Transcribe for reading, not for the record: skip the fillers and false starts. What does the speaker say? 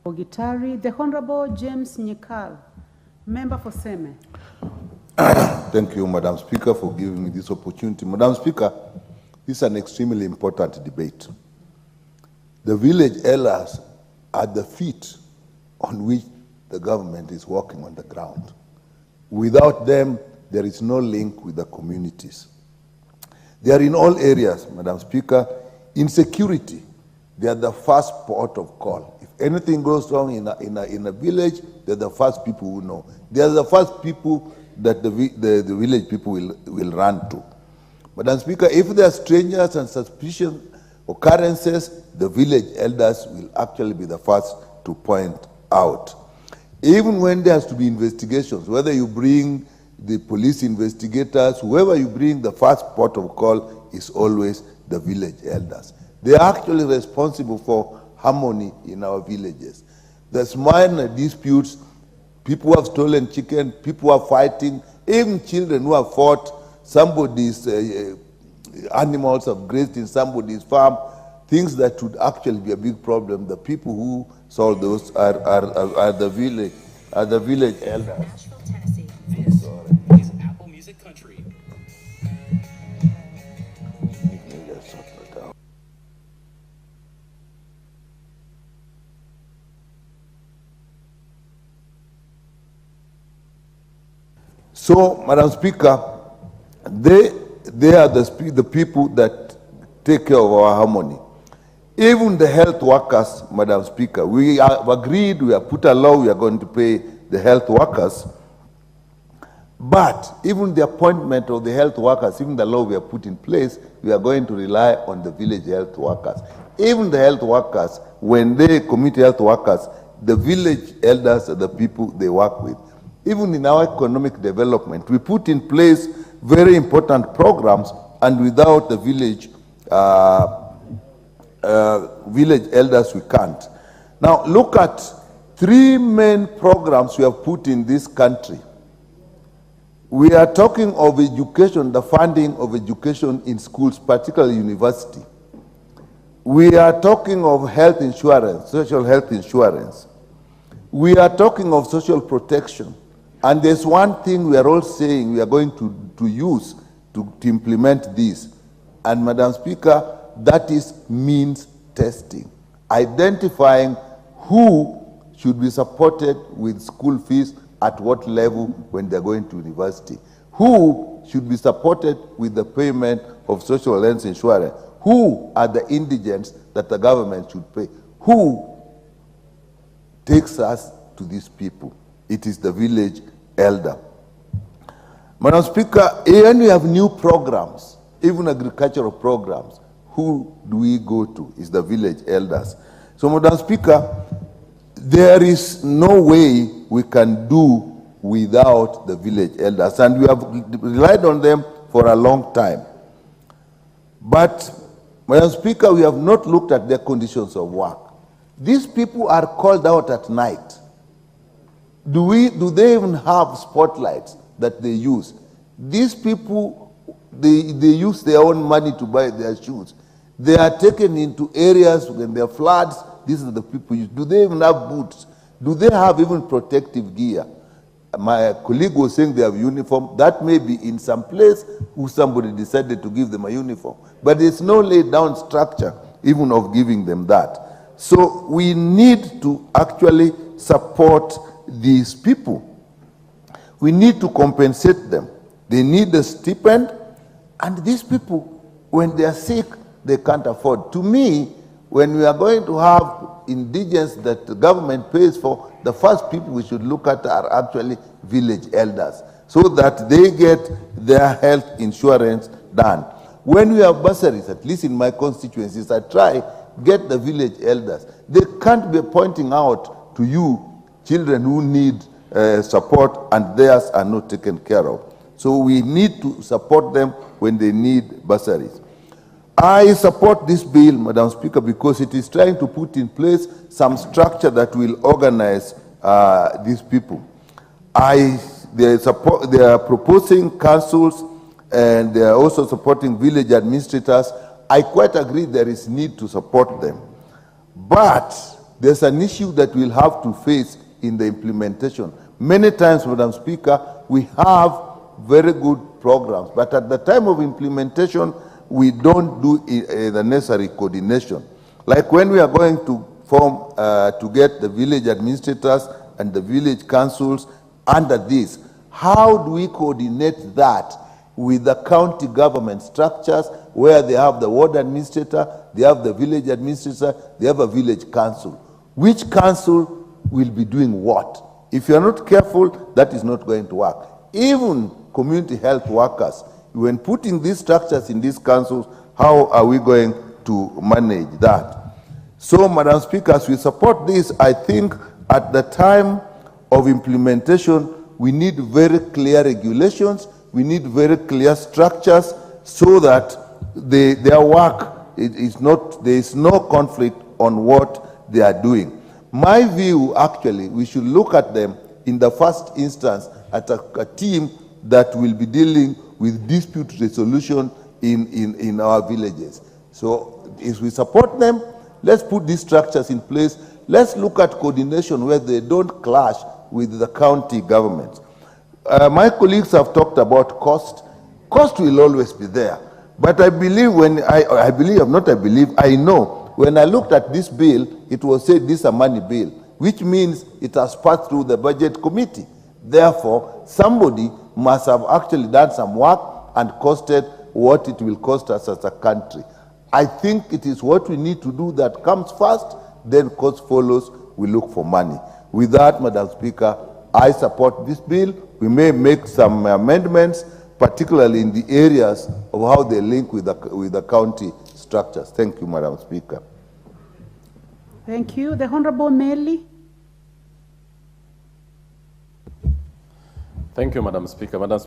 Ogitari, the Honorable James Nyikal, member for Seme. Thank you, Madam Speaker, for giving me this opportunity. Madam Speaker, this is an extremely important debate. The village elders are the feet on which the government is working on the ground. Without them, there is no link with the communities. They are in all areas, Madam Speaker. In security, they are the first port of call. If anything goes wrong in a village, they're the first people who know. They are the first people that the village people will run to. Madam Speaker, if there are strangers and suspicious occurrences, the village elders will actually be the first to point out. Even when there has to be investigations, whether you bring the police investigators, whoever you bring, the first port of call is always the village elders. They are actually responsible for harmony in our villages. There's minor disputes, people have stolen chicken, people are fighting, even children who have fought, somebody's animals have grazed in somebody's farm, things that would actually be a big problem. The people who solve those are the village elders. Tennessee. This is Apple Music Country. So, Madam Speaker, they are the people that take care of our harmony. Even the health workers, Madam Speaker, we have agreed, we have put a law, we are going to pay the health workers. But even the appointment of the health workers, even the law we have put in place, we are going to rely on the village health workers. Even the health workers, when they community health workers, the village elders are the people they work with. Even in our economic development, we put in place very important programs, and without the village elders, we can't. Now, look at three main programs we have put in this country. We are talking of education, the funding of education in schools, particularly university. We are talking of health insurance, social health insurance. We are talking of social protection. And there's one thing we are all saying we are going to use to implement this. And Madam Speaker, that is means testing. Identifying who should be supported with school fees at what level when they're going to university. Who should be supported with the payment of social health insurance. Who are the indigents that the government should pay? Who takes us to these people? It is the village elder. Madam Speaker, when we have new programs, even agricultural programs, who do we go to? Is the village elders. So, Madam Speaker, there is no way we can do without the village elders, and we have relied on them for a long time. But, Madam Speaker, we have not looked at their conditions of work. These people are called out at night. Do they even have spotlights that they use? These people, they use their own money to buy their shoes. They are taken into areas when there are floods. These are the people use. Do they even have boots? Do they have even protective gear? My colleague was saying they have uniform. That may be in some place who somebody decided to give them a uniform. But there's no laid down structure even of giving them that. So we need to actually support these people. We need to compensate them. They need a stipend, and these people, when they are sick, they can't afford. To me, when we are going to have indigents that the government pays for, the first people we should look at are actually village elders, so that they get their health insurance done. When we have bursaries, at least in my constituencies, I try get the village elders. They can't be pointing out to you children who need support and theirs are not taken care of. So we need to support them when they need bursaries. I support this bill, Madam Speaker, because it is trying to put in place some structure that will organize these people. They are proposing councils, and they are also supporting village administrators. I quite agree there is need to support them. But there's an issue that we'll have to face in the implementation. Many times, Madam Speaker, we have very good programs, but at the time of implementation, we don't do the necessary coordination. Like when we are going to form, to get the village administrators and the village councils under this, how do we coordinate that with the county government structures where they have the ward administrator, they have the village administrator, they have a village council? Which council will be doing what? If you're not careful, that is not going to work. Even community health workers, when putting these structures in these councils, how are we going to manage that? So, Madam Speaker, as we support this, I think at the time of implementation, we need very clear regulations, we need very clear structures so that their work is not, there is no conflict on what they are doing. My view, actually, we should look at them in the first instance at a team that will be dealing with dispute resolution in our villages. So if we support them, let's put these structures in place. Let's look at coordination where they don't clash with the county governments. My colleagues have talked about cost. Cost will always be there. But I believe I know, when I looked at this bill, it was said this is a money bill, which means it has passed through the budget committee. Therefore, somebody must have actually done some work and costed what it will cost us as a country. I think it is what we need to do that comes first, then cost follows, we look for money. With that, Madam Speaker, I support this bill. We may make some amendments, particularly in the areas of how they link with the county structures. Thank you, Madam Speaker. Thank you. The Honorable Meli. Thank you, Madam Speaker. Madam